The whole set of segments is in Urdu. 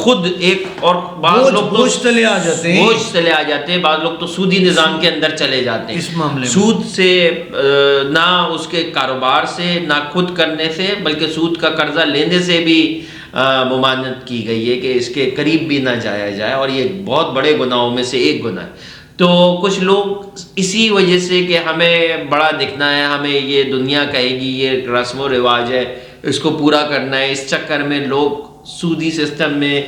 خود ایک اور بعض لوگ تو بوجھ تلے آ جاتے ہیں، بوجھ تلے آ جاتے ہیں، بعض لوگ تو سودی نظام کے اندر چلے جاتے ہیں اس معاملے میں سود سے، نہ اس کے کاروبار سے، نہ خود کرنے سے، بلکہ سود کا قرضہ لینے سے بھی ممانعت کی گئی ہے کہ اس کے قریب بھی نہ جایا جائے، اور یہ بہت بڑے گناہوں میں سے ایک گناہ ہے۔ تو کچھ لوگ اسی وجہ سے کہ ہمیں بڑا دکھنا ہے، ہمیں یہ دنیا کہے گی، یہ رسم و رواج ہے، اس کو پورا کرنا ہے، اس چکر میں لوگ سودی سسٹم میں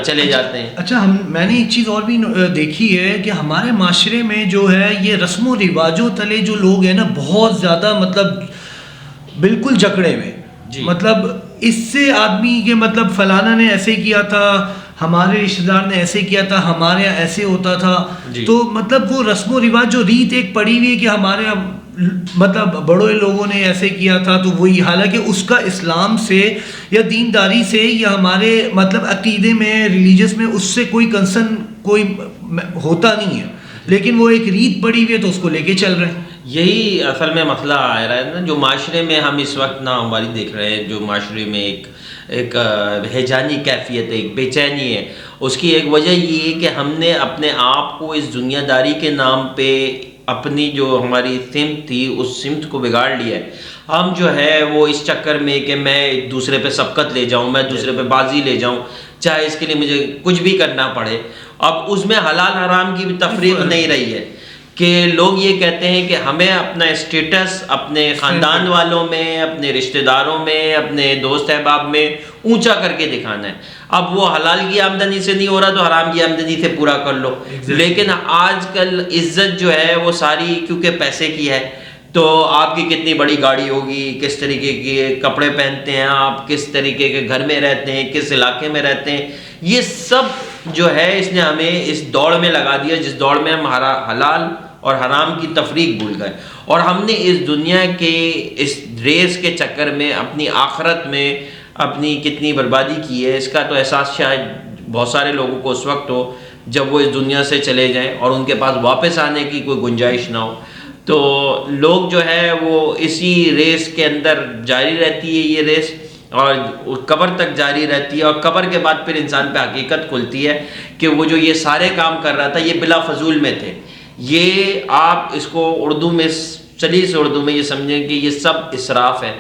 چلے جاتے ہیں۔ اچھا، میں نے ایک چیز اور بھی دیکھی ہے کہ ہمارے معاشرے میں جو ہے یہ رسم و رواجوں تلے جو لوگ ہیں نا بہت زیادہ مطلب بالکل جکڑے ہوئے، جی۔ مطلب اس سے آدمی کے مطلب فلانا نے ایسے کیا تھا، ہمارے رشتہ دار نے ایسے کیا تھا، ہمارے یہاں ایسے ہوتا تھا، جی۔ تو مطلب وہ رسم و رواج جو ریت ایک پڑی ہوئی ہے کہ ہمارے یہاں مطلب بڑے لوگوں نے ایسے کیا تھا، تو وہی، حالانکہ اس کا اسلام سے یا دینداری سے یا ہمارے مطلب عقیدے میں، ریلیجس میں اس سے کوئی کنسرن کوئی ہوتا نہیں ہے، لیکن وہ ایک ریت پڑی ہوئی ہے تو اس کو لے کے چل رہے ہیں۔ یہی اصل میں مسئلہ آ رہا ہے نا، جو معاشرے میں ہم اس وقت ناہمواری دیکھ رہے ہیں، جو معاشرے میں ایک ہیجانی کیفیت ہے، ایک بے چینی ہے، اس کی ایک وجہ یہ ہے کہ ہم نے اپنے آپ کو اس دنیا داری کے نام پہ اپنی جو ہماری سمت تھی اس سمت کو بگاڑ لیا ہے۔ ہم جو ہے وہ اس چکر میں کہ میں ایک دوسرے پہ سبقت لے جاؤں، میں دوسرے پہ بازی لے جاؤں، چاہے اس کے لیے مجھے کچھ بھی کرنا پڑے۔ اب اس میں حلال حرام کی بھی تفریق نہیں رہی ہے کہ لوگ یہ کہتے ہیں کہ ہمیں اپنا اسٹیٹس اپنے خاندان والوں میں، اپنے رشتہ داروں میں، اپنے دوست احباب میں اونچا کر کے دکھانا ہے۔ اب وہ حلال کی آمدنی سے نہیں ہو رہا تو حرام کی آمدنی سے پورا کر لو۔ لیکن آج کل عزت جو ہے وہ ساری کیونکہ پیسے کی ہے، تو آپ کی کتنی بڑی گاڑی ہوگی، کس طریقے کے کپڑے پہنتے ہیں آپ، کس طریقے کے گھر میں رہتے ہیں، کس علاقے میں رہتے ہیں، یہ سب جو ہے اس نے ہمیں اس دوڑ میں لگا دیا جس دوڑ میں ہم حلال اور حرام کی تفریق بھول گئے، اور ہم نے اس دنیا کے اس ریس کے چکر میں اپنی آخرت میں اپنی کتنی بربادی کی ہے، اس کا تو احساس شاید بہت سارے لوگوں کو اس وقت ہو جب وہ اس دنیا سے چلے جائیں اور ان کے پاس واپس آنے کی کوئی گنجائش نہ ہو۔ تو لوگ جو ہے وہ اسی ریس کے اندر جاری رہتی ہے یہ ریس، اور قبر تک جاری رہتی ہے، اور قبر کے بعد پھر انسان پہ حقیقت کھلتی ہے کہ وہ جو یہ سارے کام کر رہا تھا یہ بلا فضول میں تھے۔ یہ آپ اس کو اردو میں، سلیس اردو میں یہ سمجھیں کہ یہ سب اسراف ہے،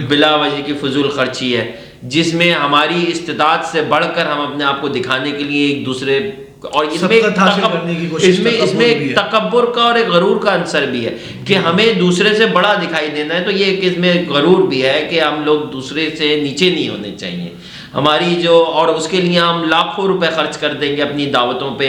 بلا وجہ کی فضول خرچی ہے، جس میں ہماری استطاعت سے بڑھ کر ہم اپنے آپ کو دکھانے کے لیے ایک دوسرے، اور اس میں ایک تکبر کا اور ایک غرور کا عنصر بھی ہے کہ ہمیں دوسرے سے بڑا دکھائی دینا ہے، تو یہ اس میں غرور بھی ہے کہ ہم لوگ دوسرے سے نیچے نہیں ہونے چاہیے ہماری جو، اور اس کے لیے ہم لاکھوں روپے خرچ کر دیں گے اپنی دعوتوں پہ،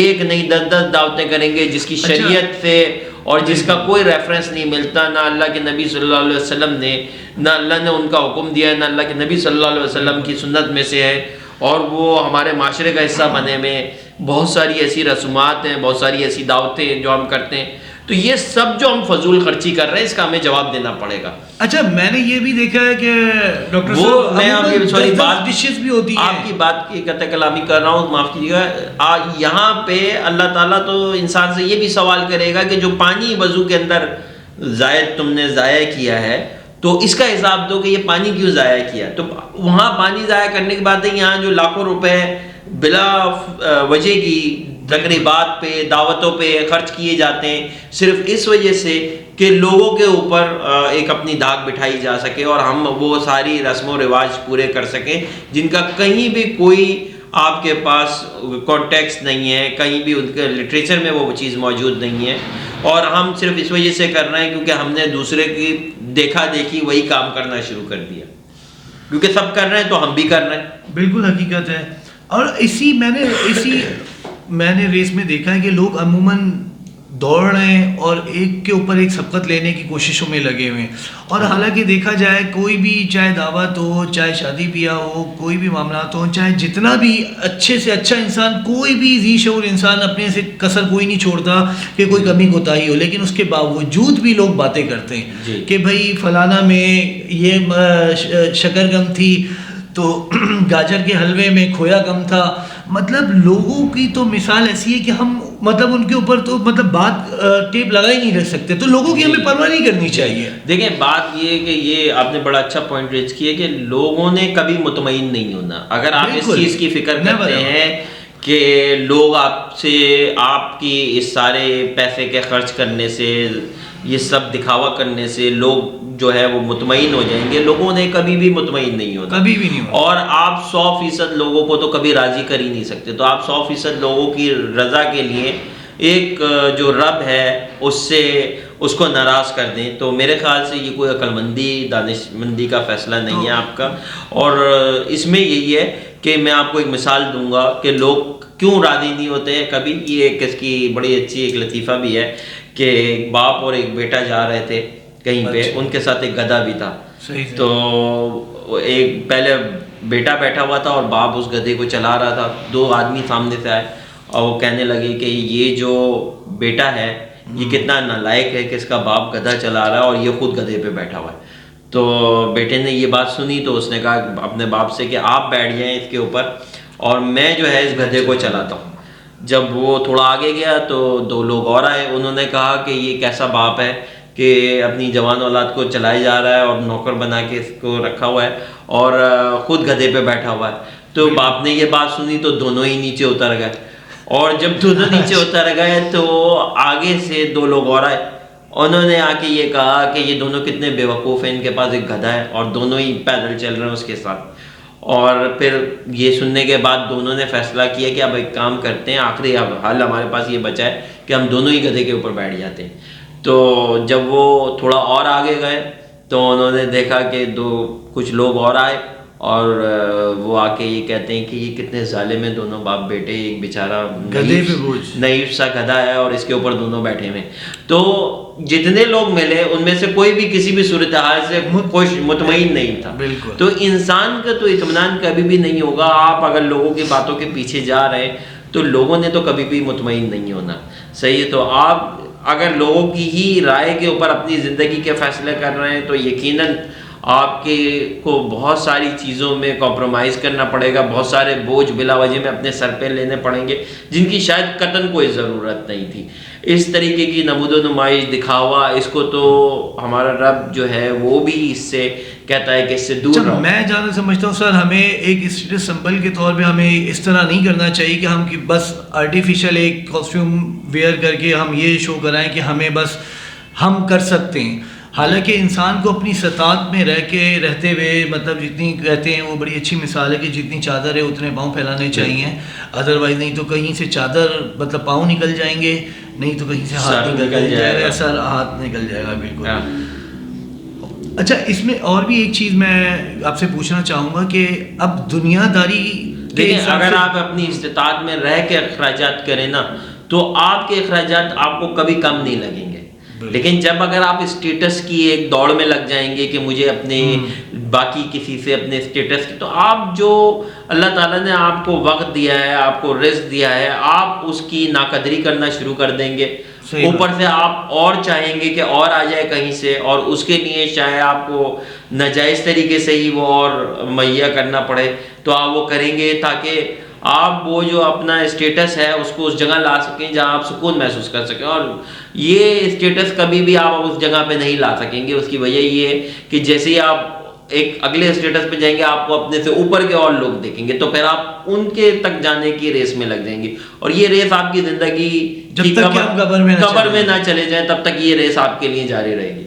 ایک نہیں 10 دعوتیں کریں گے جس کی شریعت سے اور جس کا کوئی ریفرنس نہیں ملتا، نہ اللہ کے نبی صلی اللہ علیہ وسلم نے، نہ اللہ نے ان کا حکم دیا ہے، نہ اللہ کے نبی صلی اللہ علیہ وسلم کی سنت میں سے ہے، اور وہ ہمارے معاشرے کا حصہ بنے میں بہت ساری ایسی رسومات ہیں، بہت ساری ایسی دعوتیں ہیں جو ہم کرتے ہیں، تو یہ سب جو ہم فضول خرچی کر رہے ہیں اس کا ہمیں جواب دینا پڑے گا۔ اچھا، میں نے یہ بھی دیکھا ہے کہ ڈاکٹر صاحب میں آپ کی بات ڈشز بھی ہوتی ہیں، آپ کی بات کی قطع کلامی کر رہا ہوں، معاف کیجیے گا، یہاں پہ اللہ تعالیٰ تو انسان سے یہ بھی سوال کرے گا کہ جو پانی وضو کے اندر زائد تم نے ضائع کیا ہے تو اس کا حساب دو کہ یہ پانی کیوں ضائع کیا۔ تو وہاں پانی ضائع کرنے کی بات ہے، یہاں جو لاکھوں روپے بلا وجہ کی تقریبات پہ، دعوتوں پہ خرچ کیے جاتے ہیں صرف اس وجہ سے کہ لوگوں کے اوپر ایک اپنی داغ بٹھائی جا سکے اور ہم وہ ساری رسم و رواج پورے کر سکیں جن کا کہیں بھی کوئی آپ کے پاس کانٹیکسٹ نہیں ہے، کہیں بھی ان کے لٹریچر میں وہ چیز موجود نہیں ہے، اور ہم صرف اس وجہ سے کر رہے ہیں کیونکہ ہم نے دوسرے کی دیکھا دیکھی وہی کام کرنا شروع کر دیا، کیونکہ سب کر رہے ہیں تو ہم بھی کر رہے ہیں۔ بالکل حقیقت ہے، اور میں نے ریس میں دیکھا ہے کہ لوگ عموماً دوڑ رہے ہیں اور ایک کے اوپر ایک سبقت لینے کی کوششوں میں لگے ہوئے ہیں، اور حالانکہ دیکھا جائے کوئی بھی، چاہے دعوت ہو، چاہے شادی بیاہ ہو، کوئی بھی معاملات ہوں، چاہے جتنا بھی اچھے سے اچھا انسان، کوئی بھی ذی شعور انسان اپنے سے کسر کوئی نہیں چھوڑتا کہ کوئی کمی کوتاہی ہو، لیکن اس کے باوجود بھی لوگ باتیں کرتے ہیں کہ بھائی فلانا میں یہ شکر گم تھی تو گاجر کے حلوے میں کھویا کم تھا، مطلب لوگوں کی تو مثال ایسی ہے کہ ہم مطلب ان کے اوپر تو مطلب بات ٹیپ لگا ہی نہیں رکھ سکتے, تو لوگوں کی ہمیں پرواہ نہیں کرنی چاہیے. دیکھیں بات یہ ہے کہ یہ آپ نے بڑا اچھا پوائنٹ ریز کیا کہ لوگوں نے کبھی مطمئن نہیں ہونا. اگر آپ اس چیز کی فکر کرتے ہیں کہ لوگ آپ سے آپ کی اس سارے پیسے کے خرچ کرنے سے, یہ سب دکھاوا کرنے سے لوگ جو ہے وہ مطمئن ہو جائیں گے, لوگوں نے کبھی بھی مطمئن نہیں ہونا, کبھی بھی نہیں ہونا. اور آپ 100% لوگوں کو تو کبھی راضی کر ہی نہیں سکتے. تو آپ 100% لوگوں کی رضا کے لیے ایک جو رب ہے اس کو ناراض کر دیں, تو میرے خیال سے یہ کوئی عقل مندی دانش مندی کا فیصلہ نہیں ہے آپ کا. اور اس میں یہی ہے کہ میں آپ کو ایک مثال دوں گا کہ لوگ کیوں راضی نہیں ہوتے ہیں کبھی. یہ ایک اس کی بڑی اچھی ایک لطیفہ بھی ہے کہ ایک باپ اور ایک بیٹا جا رہے تھے کہیں پہ, ان کے ساتھ ایک گدھا بھی تھا. تو ایک پہلے بیٹا بیٹھا ہوا تھا اور باپ اس گدھے کو چلا رہا تھا. 2 آدمی سامنے سے آئے اور وہ کہنے لگے کہ یہ جو بیٹا ہے یہ کتنا نالائق ہے کہ اس کا باپ گدھا چلا رہا ہے اور یہ خود گدھے پہ بیٹھا ہوا ہے. تو بیٹے نے یہ بات سنی تو اس نے کہا اپنے باپ سے کہ آپ بیٹھ جائیں اس کے اوپر اور میں جو ہے اس گدھے کو چلاتا ہوں. جب وہ تھوڑا آگے گیا تو 2 لوگ اور آئے, انہوں نے کہا کہ یہ کیسا باپ ہے کہ اپنی جوان اولاد کو چلائے جا رہا ہے اور نوکر بنا کے اس کو رکھا ہوا ہے اور خود گدھے پہ بیٹھا ہوا ہے. تو باپ نے یہ بات سنی تو دونوں ہی نیچے اتر گئے, اور جب دونوں نیچے اتر گئے تو آگے سے 2 لوگ اور آئے, انہوں نے آ کے یہ کہا کہ یہ دونوں کتنے بے وقوف ہیں, ان کے پاس ایک گدھا ہے اور دونوں ہی پیدل چل رہے ہیں اس کے ساتھ. اور پھر یہ سننے کے بعد دونوں نے فیصلہ کیا کہ اب ایک کام کرتے ہیں, آخری اب حل ہمارے پاس یہ بچا ہے کہ ہم دونوں ہی گدھے کے اوپر بیٹھ جاتے ہیں. تو جب وہ تھوڑا اور آگے گئے تو انہوں نے دیکھا کہ کچھ لوگ اور آئے اور وہ آ کے یہ کہتے ہیں کہ یہ کتنے ظالم ہیں دونوں باپ بیٹے, ایک بیچارہ نئیف سا گدھا ہے اور اس کے اوپر دونوں بیٹھے ہوئے. تو جتنے لوگ ملے ان میں سے کوئی بھی کسی بھی صورتحال سے مطمئن نہیں تھا. تو انسان کا تو اطمینان کبھی بھی نہیں ہوگا. آپ اگر لوگوں کی باتوں کے پیچھے جا رہے تو لوگوں نے تو کبھی بھی مطمئن نہیں ہونا. صحیح ہے, تو آپ اگر لوگوں کی ہی رائے کے اوپر اپنی زندگی کے فیصلے کر رہے ہیں تو یقیناً آپ کو بہت ساری چیزوں میں کمپرومائز کرنا پڑے گا, بہت سارے بوجھ بلا وجہ میں اپنے سر پہ لینے پڑیں گے جن کی شاید قطعاً کوئی ضرورت نہیں تھی. اس طریقے کی نمود و نمائش دکھاوا, اس کو تو ہمارا رب جو ہے وہ بھی اس سے کہتا ہے کہ اس سے دور رہو. میں جہاں سمجھتا ہوں سر, ہمیں ایک اسٹیٹس سمبل کے طور پہ ہمیں اس طرح نہیں کرنا چاہیے کہ ہم بس آرٹیفیشل ایک کاسٹیوم ویئر کر کے ہم یہ شو کرائیں کہ ہمیں بس ہم کر سکتے ہیں. حالانکہ انسان کو اپنی سطاعت میں رہتے ہوئے مطلب جتنی کہتے ہیں وہ بڑی اچھی مثال ہے کہ جتنی چادر ہے اتنے پاؤں پھیلانے چاہیے, ادروائز نہیں تو کہیں سے چادر مطلب پاؤں نکل جائیں گے, نہیں تو کہیں سے ہاتھ نکل جائے گا, سر ہاتھ نکل جائے گا. بالکل. اچھا, اس میں اور بھی ایک چیز میں آپ سے پوچھنا چاہوں گا کہ اب دنیا داری دیکھیں, اگر آپ اپنی استطاعت میں رہ کے اخراجات کریں نا تو آپ کے اخراجات آپ کو کبھی کم نہیں لگیں گے. لیکن جب اگر آپ اسٹیٹس کی ایک دوڑ میں لگ جائیں گے کہ مجھے اپنے باقی کسی سے اپنے اسٹیٹس کی, تو آپ جو اللہ تعالیٰ نے آپ کو وقت دیا ہے, آپ کو رزق دیا ہے, آپ اس کی ناقدری کرنا شروع کر دیں گے. اوپر سے آپ اور چاہیں گے کہ اور آ جائے کہیں سے, اور اس کے لیے چاہے آپ کو ناجائز طریقے سے ہی وہ اور مہیا کرنا پڑے تو آپ وہ کریں گے تاکہ آپ وہ جو اپنا اسٹیٹس ہے اس کو اس جگہ لا سکیں جہاں آپ سکون محسوس کر سکیں. اور یہ اسٹیٹس کبھی بھی آپ اس جگہ پہ نہیں لا سکیں گے. اس کی وجہ یہ ہے کہ جیسے ہی آپ ایک اگلے اسٹیٹس پہ جائیں گے آپ کو اپنے سے اوپر کے اور لوگ دیکھیں گے, تو پھر آپ ان کے تک جانے کی ریس میں لگ جائیں گے, اور یہ ریس آپ کی زندگی جب تک قبر میں نہ چلے جائیں تب تک یہ ریس آپ کے لیے جاری رہے گی.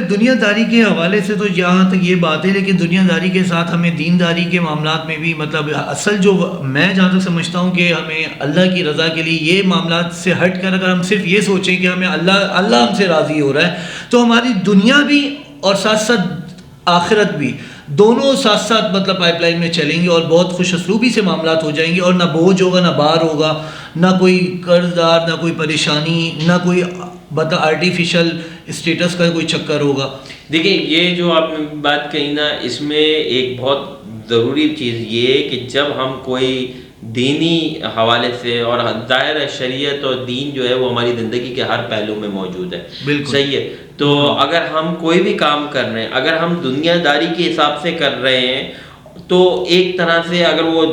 دنیا داری کے حوالے سے تو یہاں تک یہ بات ہے, لیکن دنیا داری کے ساتھ ہمیں دین داری کے معاملات میں بھی مطلب اصل جو میں جہاں تک سمجھتا ہوں کہ ہمیں اللہ کی رضا کے لیے یہ معاملات سے ہٹ کر اگر ہم صرف یہ سوچیں کہ ہمیں اللہ ہم سے راضی ہو رہا ہے تو ہماری دنیا بھی اور ساتھ ساتھ آخرت بھی دونوں ساتھ ساتھ مطلب پائپ لائن میں چلیں گے اور بہت خوش اسلوبی سے معاملات ہو جائیں گے, اور نہ بوجھ ہوگا نہ بار ہوگا, نہ کوئی قرض دار, نہ کوئی پریشانی, نہ کوئی آرٹیفیشل اسٹیٹس کا کوئی چکر ہوگا. دیکھیں, یہ جو آپ نے بات کہی نا, اس میں ایک بہت ضروری چیز یہ ہے کہ جب ہم کوئی دینی حوالے سے, اور ظاہر ہے شریعت اور دین جو ہے وہ ہماری زندگی کے ہر پہلو میں موجود ہے. بالکل صحیح ہے. تو اگر ہم کوئی بھی کام کر رہے ہیں, اگر ہم دنیا داری کے حساب سے کر رہے ہیں تو ایک طرح سے اگر وہ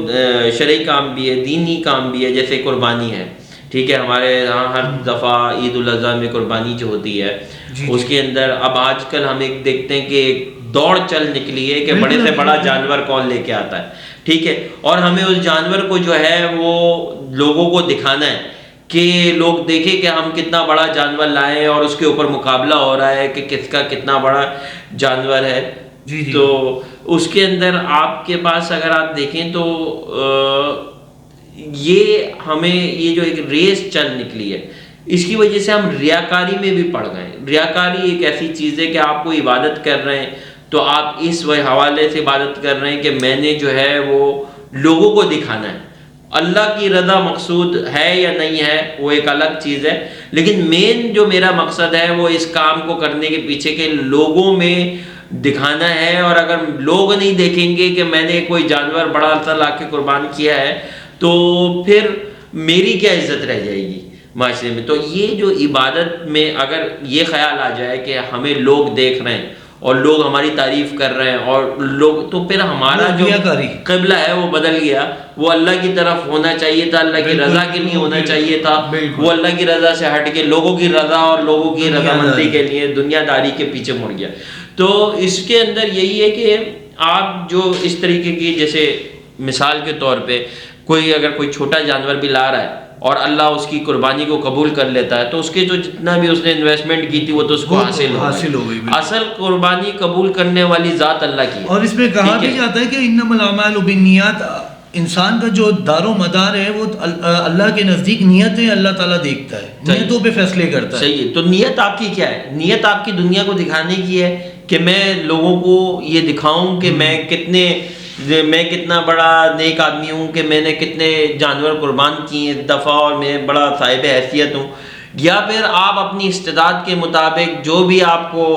شرعی کام بھی ہے، دینی کام بھی ہے، جیسے قربانی ہے، ٹھیک ہے، ہمارے یہاں ہر دفعہ عید الاضحیٰ میں قربانی جو ہوتی ہے اس کے اندر اب آج کل ہم ایک دیکھتے ہیں کہ ایک دوڑ چل نکلی ہے کہ بڑے سے بڑا جانور کون لے کے آتا ہے، ٹھیک ہے، اور ہمیں اس جانور کو جو ہے وہ لوگوں کو دکھانا ہے کہ لوگ دیکھیں کہ ہم کتنا بڑا جانور لائیں، اور اس کے اوپر مقابلہ ہو رہا ہے کہ کس کا کتنا بڑا جانور ہے. تو اس کے اندر آپ کے پاس اگر آپ دیکھیں تو یہ ہمیں یہ جو ایک ریس چل نکلی ہے اس کی وجہ سے ہم ریاکاری میں بھی پڑ گئے. ریاکاری ایک ایسی چیز ہے کہ آپ کو عبادت کر رہے ہیں تو آپ اس حوالے سے عبادت کر رہے ہیں کہ میں نے جو ہے وہ لوگوں کو دکھانا ہے. اللہ کی رضا مقصود ہے یا نہیں ہے وہ ایک الگ چیز ہے، لیکن مین جو میرا مقصد ہے وہ اس کام کو کرنے کے پیچھے کے لوگوں میں دکھانا ہے. اور اگر لوگ نہیں دیکھیں گے کہ میں نے کوئی جانور بڑا سا لا کے قربان کیا ہے تو پھر میری کیا عزت رہ جائے گی معاشرے میں. تو یہ جو عبادت میں اگر یہ خیال آ جائے کہ ہمیں لوگ دیکھ رہے ہیں اور لوگ ہماری تعریف کر رہے ہیں اور لوگ، تو پھر ہمارا جو قبلہ ہے وہ بدل گیا. وہ اللہ کی طرف ہونا چاہیے تھا، اللہ کی رضا کے لیے ہونا چاہیے تھا. وہ اللہ کی رضا سے ہٹ کے لوگوں کی رضا اور لوگوں کی رضامندی کے لیے دنیا داری کے پیچھے مڑ گیا. تو اس کے اندر یہی ہے کہ آپ جو اس طریقے کی، جیسے مثال کے طور پہ کوئی اگر کوئی چھوٹا جانور بھی لا رہا ہے اور اللہ اس کی قربانی کو قبول کر لیتا ہے تو اس کے جو جتنا بھی اس نے انویسٹمنٹ کی تھی وہ تو اس کو حاصل ہو گئی. اصل قربانی قبول کرنے والی ذات اللہ کی. اور اس میں کہا بھی جاتا ہے کہ انما الاعمال بالنیات، انسان کا جو دار و مدار ہے وہ اللہ کے نزدیک نیت ہے، اللہ تعالیٰ دیکھتا ہے، نیتوں پہ فیصلے کرتا ہے. صحیح ہے. تو نیت آپ کی کیا ہے؟ نیت آپ کی دنیا کو دکھانے کی ہے کہ میں لوگوں کو یہ دکھاؤں کہ میں کتنا بڑا نیک آدمی ہوں، کہ میں نے کتنے جانور قربان کیے اس دفعہ اور میں بڑا صاحب حیثیت ہوں. یا پھر آپ اپنی استعداد کے مطابق جو بھی آپ کو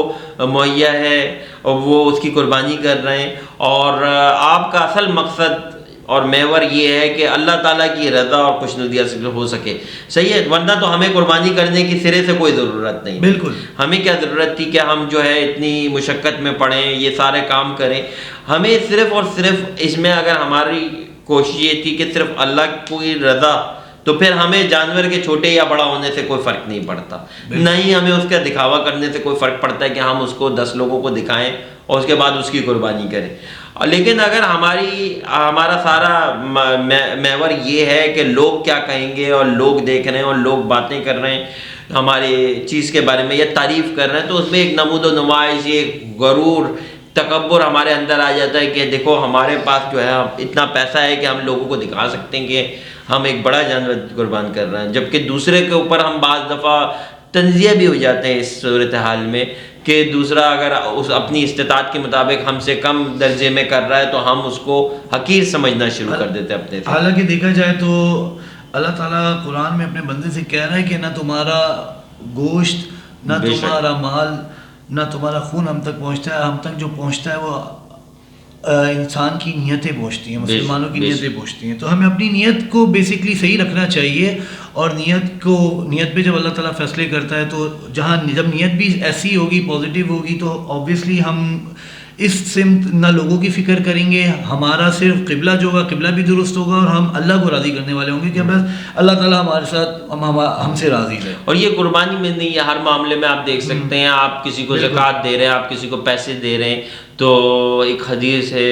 مہیا ہے وہ اس کی قربانی کر رہے ہیں، اور آپ کا اصل مقصد اور محور یہ ہے کہ اللہ تعالیٰ کی رضا اور خوشنودی حاصل ہو سکے. صحیح ہے. ورنہ تو ہمیں قربانی کرنے کی سرے سے کوئی ضرورت نہیں. بالکل. ہمیں کیا ضرورت تھی کہ ہم جو ہے اتنی مشقت میں پڑیں، یہ سارے کام کریں. ہمیں صرف اور صرف اس میں اگر ہماری کوشش یہ تھی کہ صرف اللہ کی رضا، تو پھر ہمیں جانور کے چھوٹے یا بڑا ہونے سے کوئی فرق نہیں پڑتا. نہیں ہمیں اس کا دکھاوا کرنے سے کوئی فرق پڑتا ہے کہ ہم اس کو 10 لوگوں کو دکھائیں اور اس کے بعد اس کی قربانی کریں. لیکن اگر ہمارا سارا محور یہ ہے کہ لوگ کیا کہیں گے اور لوگ دیکھ رہے ہیں اور لوگ باتیں کر رہے ہیں ہمارے چیز کے بارے میں یا تعریف کر رہے ہیں، تو اس میں ایک نمود و نمائش، ایک غرور، تکبر ہمارے اندر آ جاتا ہے کہ دیکھو ہمارے پاس جو ہے اتنا پیسہ ہے کہ ہم لوگوں کو دکھا سکتے ہیں کہ ہم ایک بڑا جانور قربان کر رہے ہیں. جبکہ دوسرے کے اوپر ہم بعض دفعہ تنزیہ بھی ہو جاتے ہیں اس صورتحال میں کہ دوسرا اگر اس اپنی استطاعت کے مطابق ہم سے کم درجے میں کر رہا ہے تو ہم اس کو حقیر سمجھنا شروع کر دیتے ہیں اپنے سے. حالانکہ دیکھا جائے تو اللہ تعالیٰ قرآن میں اپنے بندے سے کہہ رہا ہے کہ نہ تمہارا گوشت، نہ تمہارا مال، نہ تمہارا خون ہم تک پہنچتا ہے. ہم تک جو پہنچتا ہے وہ انسان کی نیتیں پہنچتی ہیں، مسلمانوں کی نیتیں پہنچتی ہیں. تو ہمیں اپنی نیت کو بیسکلی صحیح رکھنا چاہیے. اور نیت پہ جب اللہ تعالیٰ فیصلے کرتا ہے تو جب نیت بھی ایسی ہوگی، پازیٹیو ہوگی، تو آبویسلی ہم اس سمت نہ لوگوں کی فکر کریں گے. ہمارا صرف قبلہ جو ہوگا، قبلہ بھی درست ہوگا اور ہم اللہ کو راضی کرنے والے ہوں گے کہ بس اللہ تعالیٰ ہمارے ساتھ ہم سے راضی ہے. اور یہ قربانی میں نہیں ہے، ہر معاملے میں آپ دیکھ سکتے ہیں. آپ کسی کو زکوٰۃ دے رہے ہیں، آپ کسی کو پیسے دے رہے ہیں، تو ایک حدیث ہے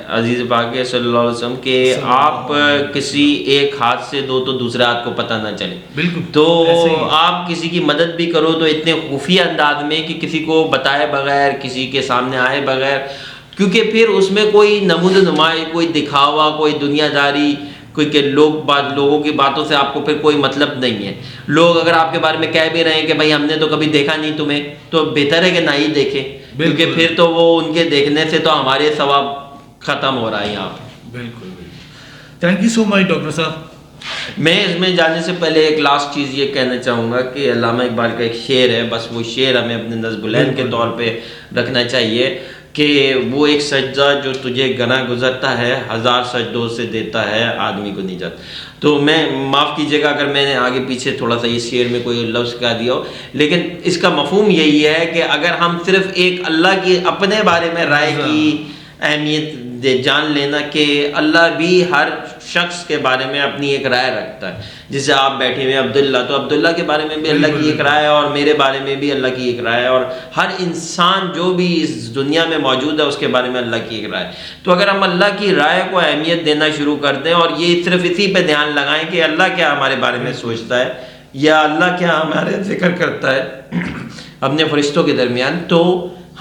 عزیز پاک صلی اللہ علیہ وسلم کہ آپ کسی ایک ہاتھ سے دو تو دوسرے ہاتھ کو پتہ نہ چلے. بالکل. تو آپ کسی کی مدد بھی کرو تو اتنے خفیہ انداز میں کہ کسی کو بتائے بغیر، کسی کے سامنے آئے بغیر، کیونکہ پھر اس میں کوئی نمود و نمائش، کوئی دکھاوا، کوئی دنیا داری، کوئی کہ لوگوں کی باتوں سے آپ کو پھر کوئی مطلب نہیں ہے. لوگ اگر آپ کے بارے میں کہہ بھی رہے ہیں کہ بھائی ہم نے تو کبھی دیکھا نہیں تمہیں، تو بہتر ہے کہ نہ ہی دیکھیں، کیونکہ پھر تو وہ ان کے دیکھنے سے تو ہمارے ثواب ختم ہو رہا ہے یہاں پہ. بالکل. Thank you so much doctor صاحب. میں اس میں جانے سے پہلے ایک لاسٹ چیز یہ کہنا چاہوں گا کہ علامہ اقبال کا ایک شعر ہے، بس وہ شعر ہمیں اپنے نظم العین کے طور پہ رکھنا چاہیے کہ وہ ایک سجدہ جو تجھے گنا گزرتا ہے، 1000 سجدوں سے دیتا ہے آدمی کو نجات. تو میں معاف کیجیے گا اگر میں نے آگے پیچھے تھوڑا سا اس شعر میں کوئی لفظ کہہ دیا ہو، لیکن اس کا مفہوم یہی ہے کہ اگر ہم صرف ایک اللہ کی اپنے بارے میں رائے کی اہمیت جان لینا کہ اللہ بھی ہر شخص کے بارے میں اپنی ایک رائے رکھتا ہے. جیسے آپ بیٹھے ہوئے عبداللہ، تو عبداللہ کے بارے میں بھی اللہ کی ایک رائے ہے، اور میرے بارے میں بھی اللہ کی ایک رائے ہے، اور ہر انسان جو بھی اس دنیا میں موجود ہے اس کے بارے میں اللہ کی ایک رائے. تو اگر ہم اللہ کی رائے کو اہمیت دینا شروع کر دیں اور یہ صرف اسی پہ دھیان لگائیں کہ اللہ کیا ہمارے بارے میں سوچتا ہے یا اللہ کیا ہمارے ذکر کرتا ہے اپنے فرشتوں کے درمیان، تو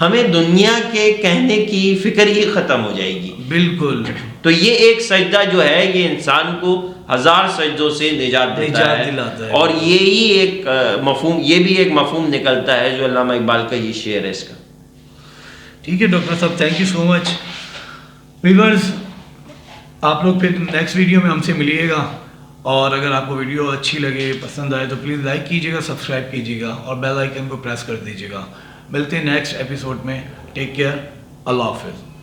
ہمیں دنیا کے کہنے کی فکر ہی ختم ہو جائے گی. بالکل. تو یہ ایک سجدہ جو ہے یہ انسان کو 1000 سجدوں سے نجات دیتا ہے، اور یہی ایک مفہوم، یہ بھی ایک مفہوم نکلتا ہے جو علامہ اقبال کا یہ شعر ہے اس کا. ٹھیک ہے ڈاکٹر صاحب، thank you so much. Viewers, آپ لوگ پھر نیکسٹ ویڈیو میں ہم سے ملیے گا، اور اگر آپ کو ویڈیو اچھی لگے، پسند آئے تو پلیز لائک کیجیے گا، سبسکرائب کیجیے گا اور بیل آئیکن کو پریس کر دیجیے گا. ملتے ہیں نیکسٹ ایپیسوڈ میں. Take care. اللہ حافظ.